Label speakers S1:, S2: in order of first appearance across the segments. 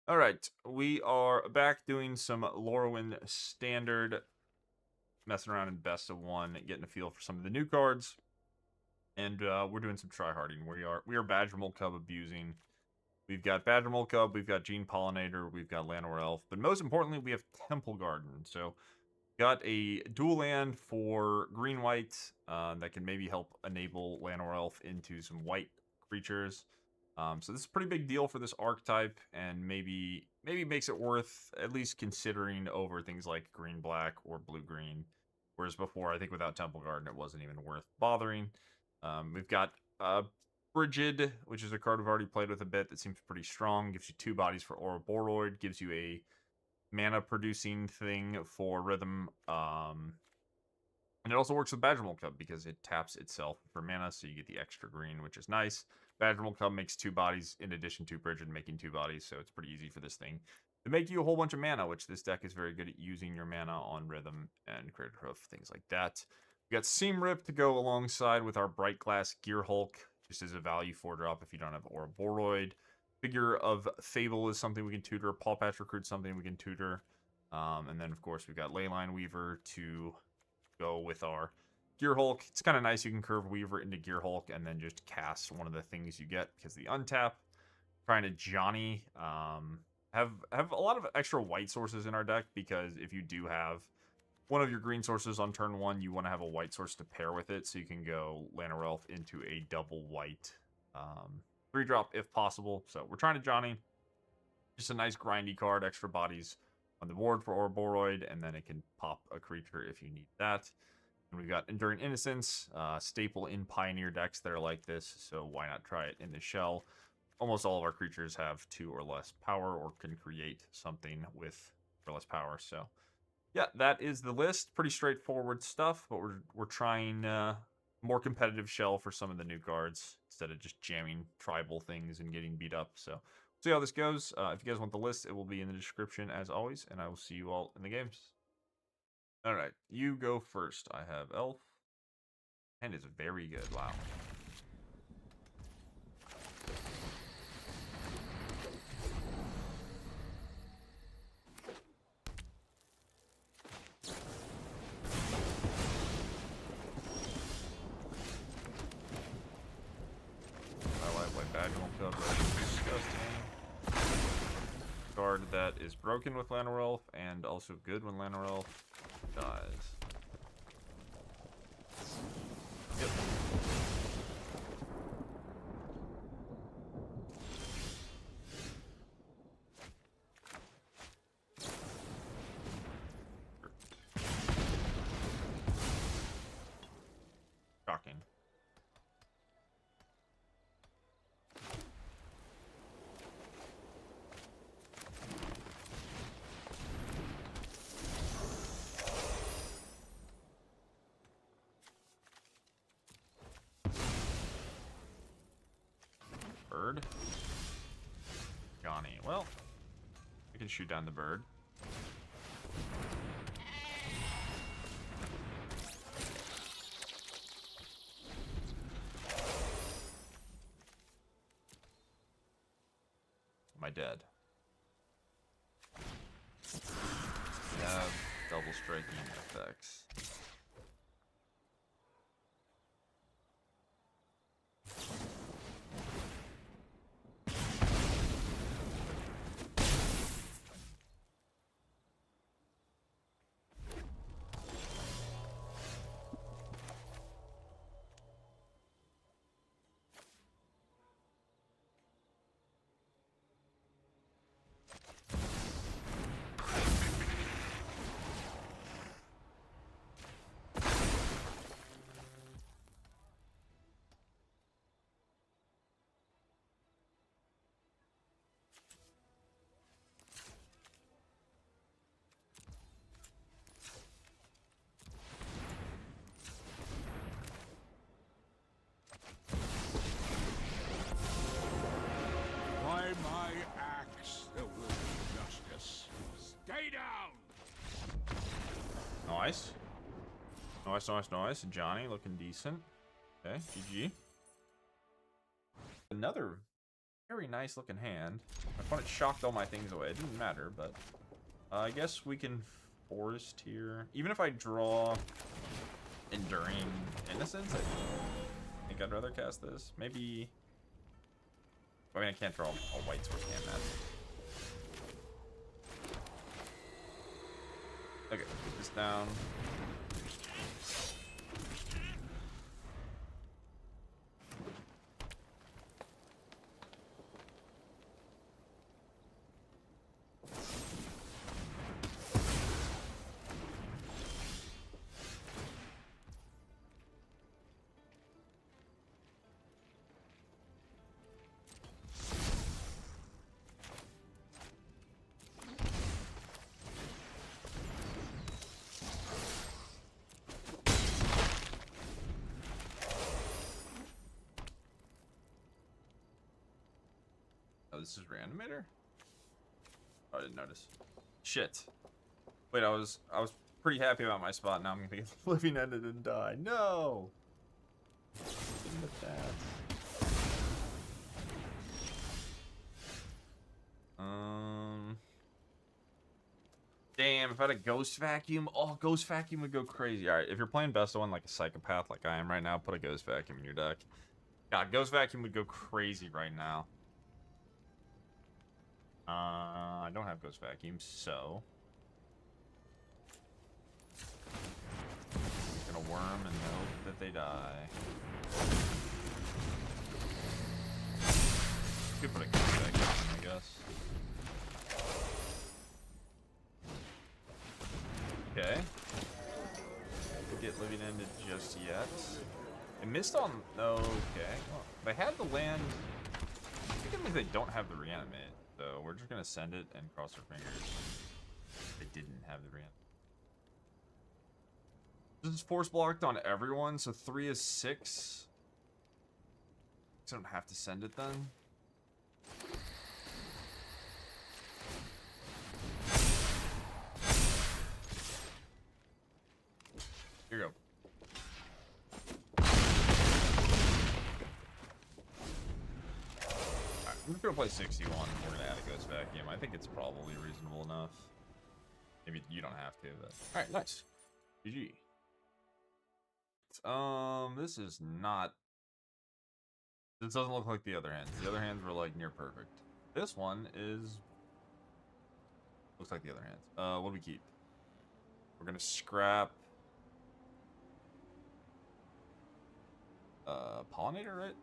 S1: All right, we are back doing some Lorwyn standard, messing around in best of one, getting a feel for some of the new cards, and we're doing some tryharding. We are Badgermole Cub abusing. We've got Badgermole Cub, we've got Gene Pollinator, we've got Llanowar Elf, but most importantly, we have Temple Garden. So got a dual land for green white that can maybe help enable Llanowar Elf into some white creatures. So this is a pretty big deal for this archetype, and maybe makes it worth at least considering over things like green black or blue green. Whereas before, I think without Temple Garden, it wasn't even worth bothering. We've got Brigid, which is a card we've already played with a bit that seems pretty strong. Gives you 2 bodies for Ouroboroid. Gives you a mana producing thing for rhythm. And it also works with Badgermole Cub because it taps itself for mana, so you get the extra green, which is nice. Badgermole Cub makes 2 bodies in addition to Brigid making 2 bodies, so it's pretty easy for this thing to make you a whole bunch of mana, which this deck is very good at using your mana on rhythm and Craterhoof, things like that. We got Seam Rip to go alongside with our Brightglass Gearhulk, just as a value 4-drop if you don't have Ouroboroid. Figure of Fable is something we can tutor. Pawpatch Recruit something we can tutor. And then, of course, we've got Leyline Weaver to go with our Gearhulk. It's kind of nice. You can curve Weaver into Gearhulk and then just cast one of the things you get because the untap. Trying to Ajani. Have a lot of extra white sources in our deck because if you do have one of your green sources on turn 1, you want to have a white source to pair with it, so you can go Llanowar Elf into a double white 3-drop if possible. So we're trying to Johnny. Just a nice grindy card, extra bodies on the board for Ouroboroid, and then it can pop a creature if you need that. And we've got Enduring Innocence, staple in Pioneer decks that are like this, so why not try it in the shell? Almost all of our creatures have 2 or less power or can create something with or less power, so yeah, that is the list. Pretty straightforward stuff, but we're trying more competitive shell for some of the new cards instead of just jamming tribal things and getting beat up. So see how this goes. If you guys want the list, it will be in the description as always, and I will see you all in the games. All right, you go first. I have Elf, and it's very good. Wow. Badgermole Cub, that is disgusting. Card that is broken with Llanowar Elf, and also good when Llanowar Elf dies. Yep. Shocking. Bird. Johnny. Well, I can shoot down the bird. Am I dead? We have double striking effects.
S2: My axe, there will be justice. Stay down!
S1: Nice. Nice. Johnny looking decent. Okay, GG. Another very nice looking hand. My opponent shocked all my things away. It didn't matter, but I guess we can forest here. Even if I draw Enduring Innocence, I think I'd rather cast this. Maybe. I mean, I can't draw a white source hand that. Okay, put this down. Oh, this is Reanimator? Oh, I didn't notice. Shit. Wait, I was pretty happy about my spot. Now I'm gonna get living ended and die. No. Look at that. Damn, if I had a Ghost Vacuum, oh, Ghost Vacuum would go crazy. All right, if you're playing best of one like a psychopath like I am right now, put a Ghost Vacuum in your deck. God, Ghost Vacuum would go crazy right now. I don't have Ghost Vacuum, so I'm gonna worm and hope that they die. Could put a Ghost Vacuum in, I guess. Okay. Didn't get living ended just yet. I missed on. Okay. Well, they had the land. I think it means they don't have the reanimate. So we're just gonna send it and cross our fingers. They didn't have the reanimate. This is force blocked on everyone, so 3 is 6. So I don't have to send it then. Here you go. Alright, I'm just gonna play 61 and we're gonna add a Ghost Vacuum. I think it's probably reasonable enough. Maybe you don't have to, but. Alright, nice. GG. This is not. This doesn't look like the other hands. The other hands were like near perfect. This one is. Looks like the other hands. What do we keep? We're gonna scrap. Pollinator, right?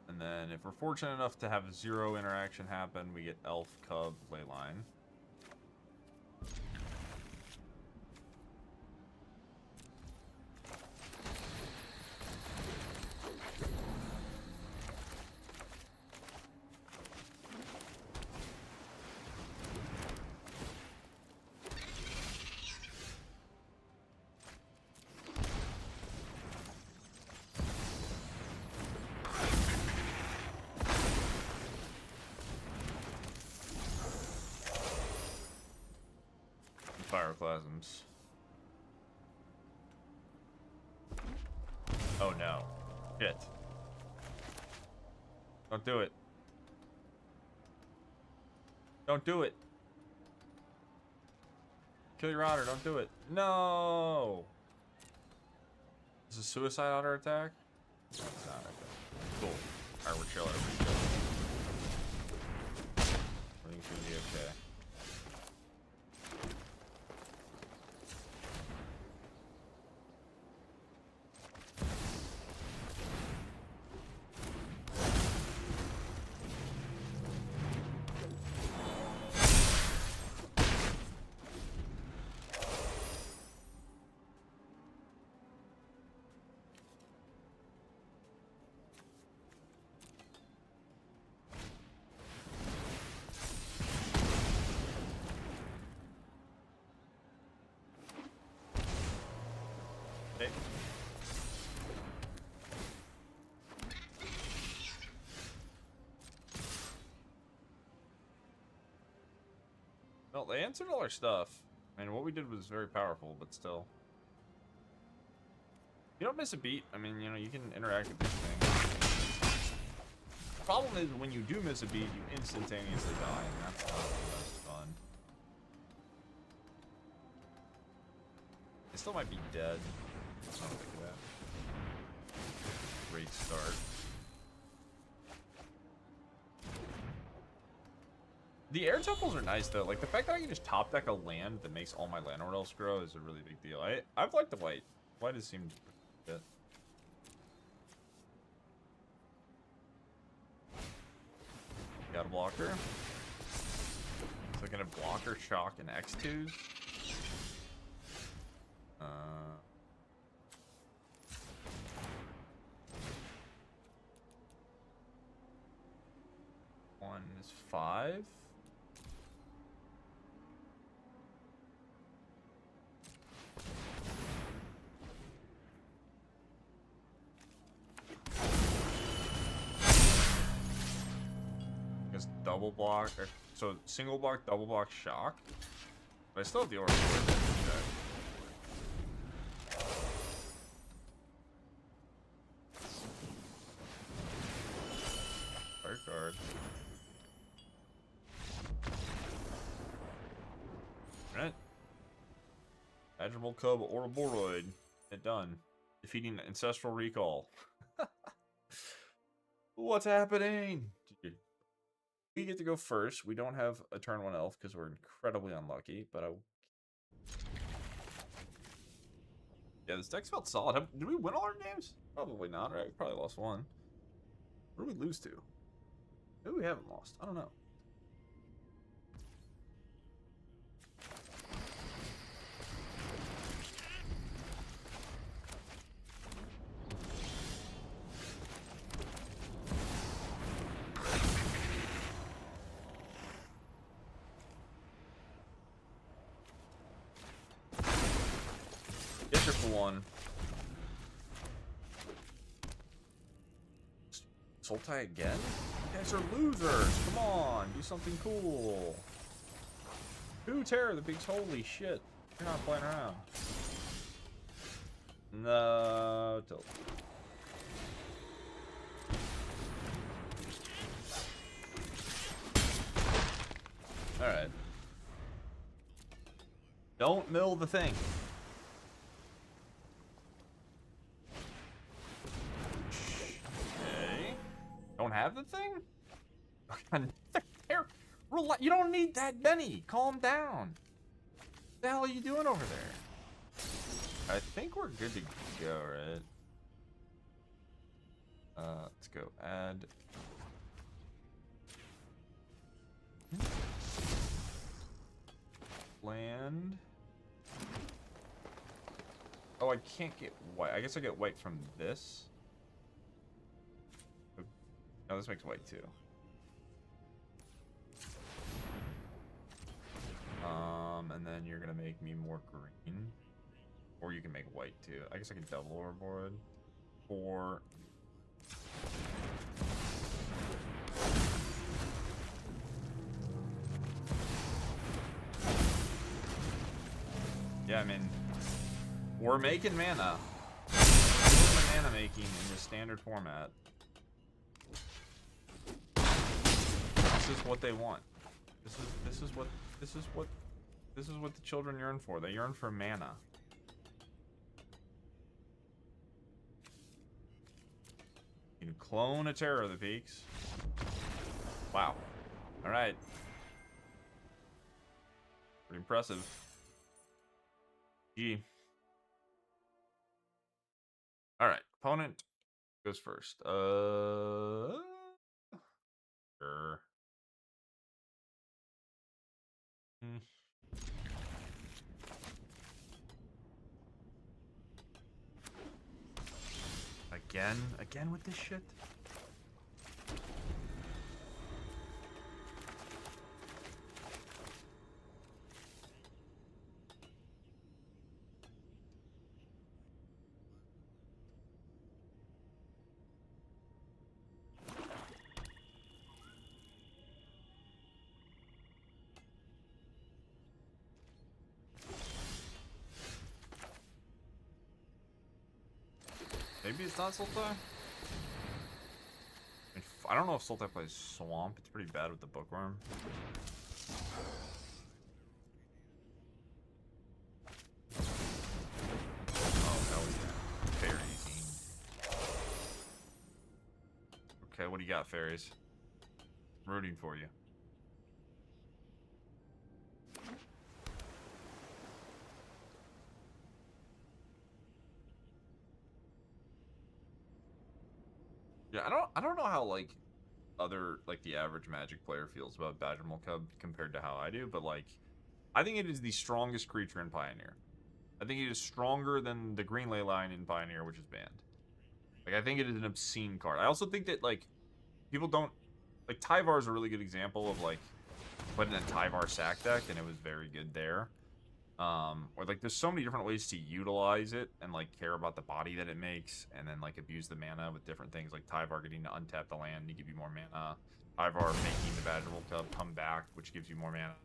S1: And then if we're fortunate enough to have 0 interaction happen, we get Elf, Cub, Leyline. Pyroclasms. Oh no. Shit. Don't do it. Don't do it. Kill your otter, don't do it. No! Is this a suicide otter attack? No, it's not. Okay. Cool. Alright, we're chilling. Everything's gonna be okay. Okay. Well, they answered all our stuff. I mean, what we did was very powerful, but still. You don't miss a beat. I mean, you know, you can interact with these things. Problem is, when you do miss a beat, you instantaneously die, and that's not the most fun. It still might be dead. I don't think of that. Great start. The air temples are nice though. Like the fact that I can just top deck a land that makes all my Llanowar Elves grow is a really big deal. I've liked the white. White has seemed good. Got a blocker. So I'm gonna blocker, shock, and X2s. One is 5. Double block, so single block, double block, shock. But I still have the Ouroboroid. Card. Alright. Badgermole Cub, Ouroboroid. It done. Defeating Ancestral Recall. What's happening? We get to go first. We don't have a turn 1 elf because we're incredibly unlucky, but yeah, this deck's felt solid. Did we win all our games? Probably not, right? We probably lost one. Where did we lose to? Maybe we haven't lost. I don't know. One. Sultai again? You guys are losers. Come on, do something cool. Who Terror the Bigs? Holy shit. You're not playing around. No, tilt. Alright. Don't mill the thing. Don't have the thing? You don't need that many. Calm down. What the hell are you doing over there? I think we're good to go, right? Let's go. Add. Land. Oh, I can't get white. I guess I get white from this. No, this makes white too. And then you're gonna make me more green. Or you can make white too. I guess I can double Ouroboroid. 4. Yeah, I mean, we're making mana. We're mana making in the standard format. This is what they want. This is what the children yearn for. They yearn for mana. You can clone a Terror of the Peaks. Wow. All right. Pretty impressive. G. All right. Opponent goes first. Sure. Again with this shit? Maybe it's not Sultai? I don't know if Sultai plays Swamp. It's pretty bad with the Bookworm. Oh, hell yeah. Fairy team. Okay, what do you got, fairies? I'm rooting for you. Yeah, I don't know how like other like the average Magic player feels about Badgermole Cub compared to how I do, but like I think it is the strongest creature in Pioneer. I think it is stronger than the Green Leyline in Pioneer, which is banned. Like I think it is an obscene card. I also think that like people don't like Tyvar is a really good example of like putting a Tyvar sack deck and it was very good there. Or like there's so many different ways to utilize it and like care about the body that it makes and then like abuse the mana with different things like Tyvar getting to untap the land to give you more mana. Tyvar making the Badgermole Cub come back, which gives you more mana.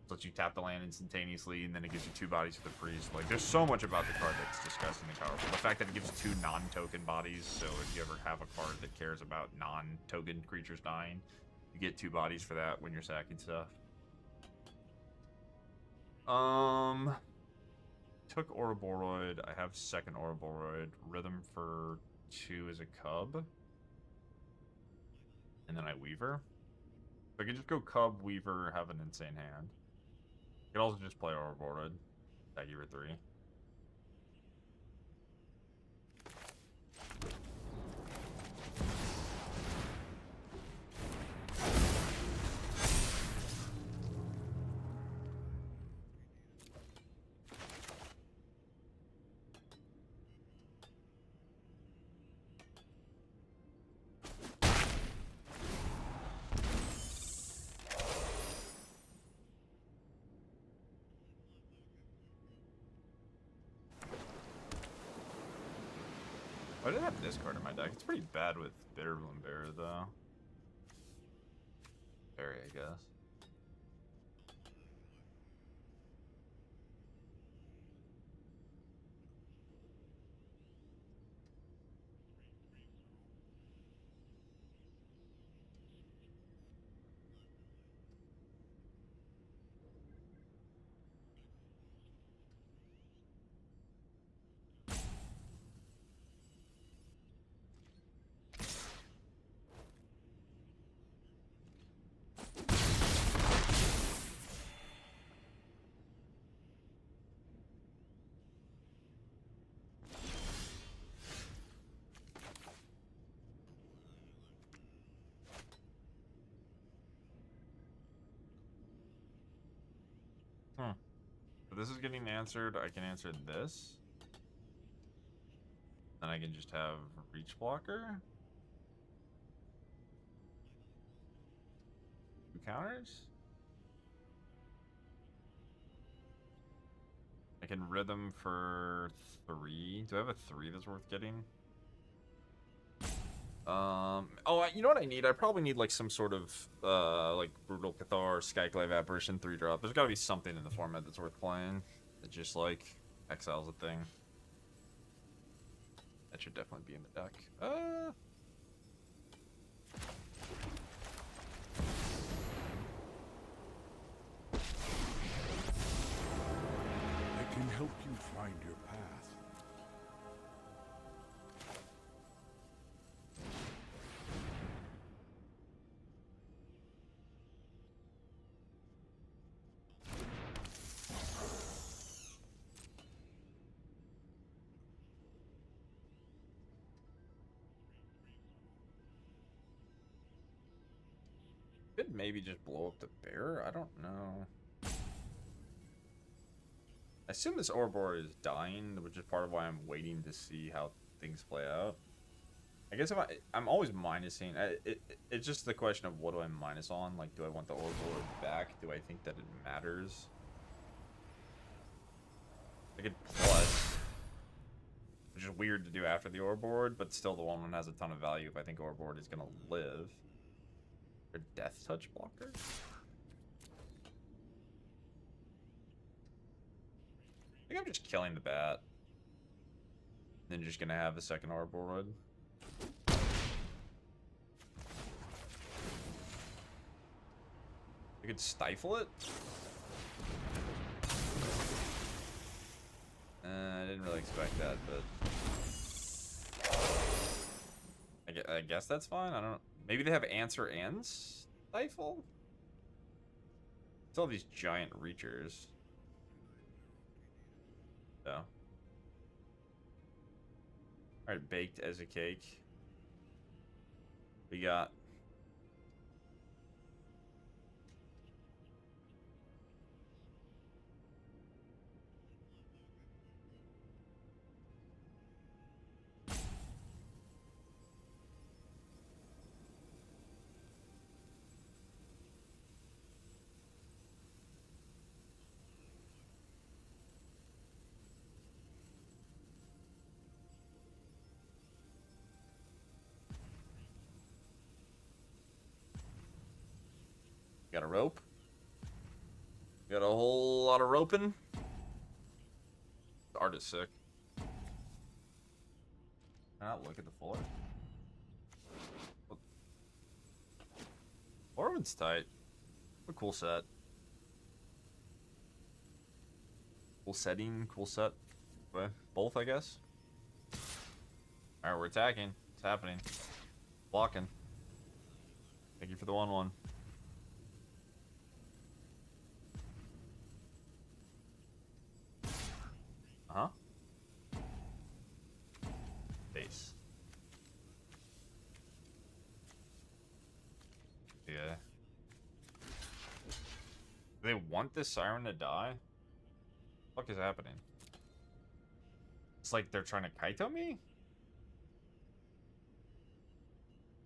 S1: So lets you tap the land instantaneously and then it gives you 2 bodies for the priest. Like there's so much about the card that's disgustingly powerful. The fact that it gives 2 non-token bodies, so if you ever have a card that cares about non-token creatures dying, you get 2 bodies for that when you're sacking stuff. Took Ouroboroid. I have second Ouroboroid. Rhythm for 2 as a cub. And then I Weaver. So I could just go Cub, Weaver, have an insane hand. I could also just play Ouroboroid. Tag you for 3. I didn't have this card in my deck. It's pretty bad with Bitterbalm Bear, though. Fairy, I guess. So this is getting answered. I can answer this. Then I can just have Reach Blocker. 2 counters. I can Rhythm for 3. Do I have a 3 that's worth getting? Oh, you know what I need? I probably need like some sort of like Brutal Cathar, Skyclave Apparition 3-drop. There's gotta be something in the format that's worth playing that just like exiles a thing. That should definitely be in the deck.
S2: I can help you find your path.
S1: Could maybe just blow up the bear. I don't know. I assume this Ouroboroid is dying, which is part of why I'm waiting to see how things play out. I guess if I'm always minusing. It's just the question of what do I minus on? Like, do I want the Ouroboroid back? Do I think that it matters? I could plus, which is weird to do after the Ouroboroid, but still the 1/1 has a ton of value if I think Ouroboroid is gonna live. Or Death Touch blocker? I think I'm just killing the bat. Then just gonna have a second Ouroboroid. I could stifle it. I didn't really expect that, but I guess that's fine. I don't know. Maybe they have answer and stifle? It's all these giant reachers. So. Alright, baked as a cake. We got... Got a rope. Got a whole lot of roping. The art is sick. Not look at the floor. Lorwyn's tight. What a cool set. Cool setting, cool set. Both, I guess. Alright, we're attacking. It's happening. Blocking. Thank you for the 1/1. Uh-huh. Base. Yeah. Do they want this siren to die? What the fuck is happening? It's like they're trying to Kaito me?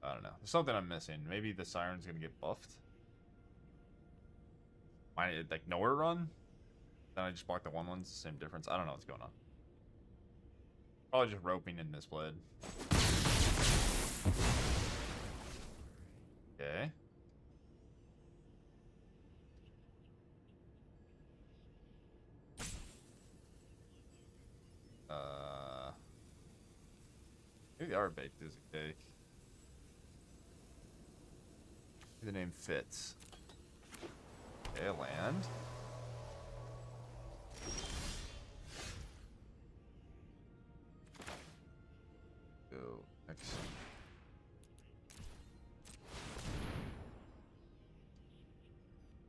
S1: I don't know. There's something I'm missing. Maybe the siren's gonna get buffed. Might it like nowhere run? Then I just blocked the 1/1s, same difference. I don't know what's going on. Probably just roping and misplayed. Okay. Maybe they are baked as a cake. Maybe the name fits. Okay, land. Go next.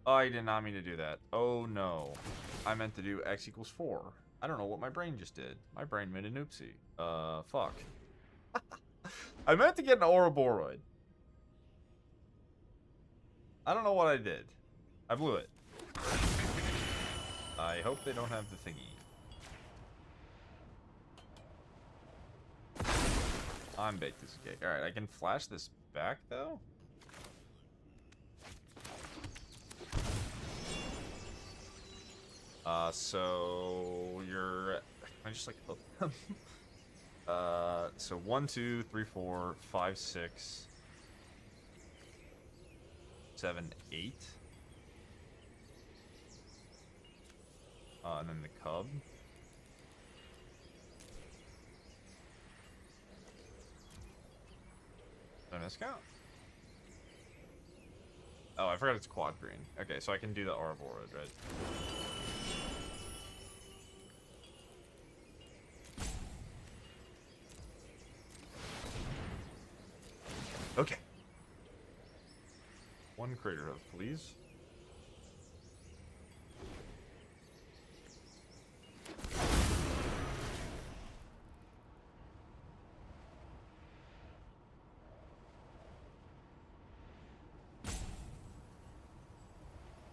S1: Oh, I did not mean to do that. Oh no. I meant to do x equals 4. I don't know what my brain just did. My brain made an oopsie. Fuck. I meant to get an Ouroboroid. I don't know what I did. I blew it. I hope they don't have the thingy. I'm baked as a cake. Alright, I can flash this back, though? So you're... Can I just, like, open them? So 1, 2, 3, 4, 5, 6, 7, 8. And then the cub. Did I miscount? Oh, I forgot it's quad green. Okay, so I can do the Ouroboroid, right? Okay. 1 Craterhoof, please.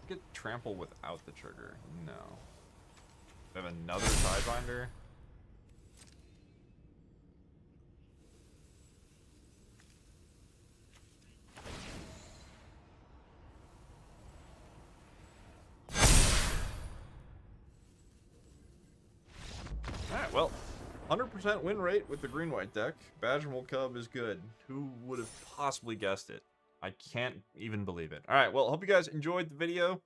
S1: Get trample without the trigger. No. I have another Sidebinder. Alright, well, 100% win rate with the green-white deck. Badgermole Cub is good. Who would have possibly guessed it? I can't even believe it. Alright, well, hope you guys enjoyed the video.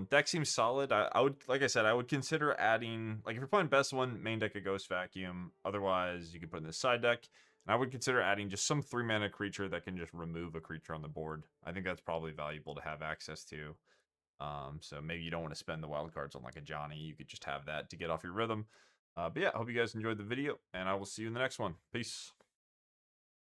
S1: Deck seems solid. I would, like I said, I would consider adding, like if you're playing best one, main deck a Ghost Vacuum. Otherwise, you could put in the side deck. And I would consider adding just some 3-mana creature that can just remove a creature on the board. I think that's probably valuable to have access to. So maybe you don't want to spend the wild cards on like Ajani. You could just have that to get off your rhythm. But yeah, I hope you guys enjoyed the video, and I will see you in the next one. Peace.